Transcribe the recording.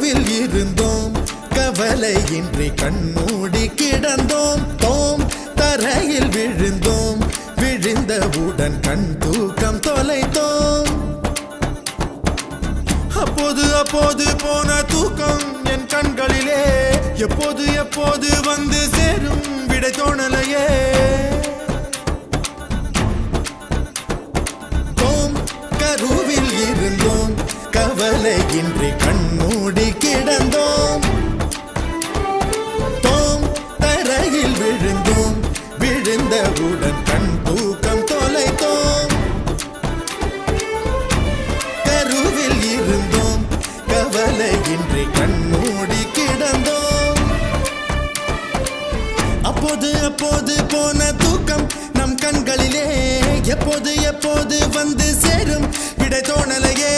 கருவில் இருந்தோம் கவலையின்றி கண்மூடி கிடந்தோம் தோம் தரையில் விழுந்தோம் விழுந்தவுடன் கண் தூக்கம் தொலைத்தோம் அப்போது அப்போது போன தூக்கம் என் கண்களிலே எப்போது எப்போது வந்து சேரும் விடை தோணலையே தோம் கருவில் இருந்தோம் கவலையின்றி கண்மூடி கிடந்தோம் தோம் தரையில் விழுந்தோம் விழுந்தவுடன் கண் தூக்கம் தொலைத்தோம் கருவில் இருந்தோம் கவலையின்றி கண்மூடி கிடந்தோம் அப்போது அப்போது போன தூக்கம் நம் கண்களிலே எப்போது எப்போது வந்து சேரும் விடை தோணலையே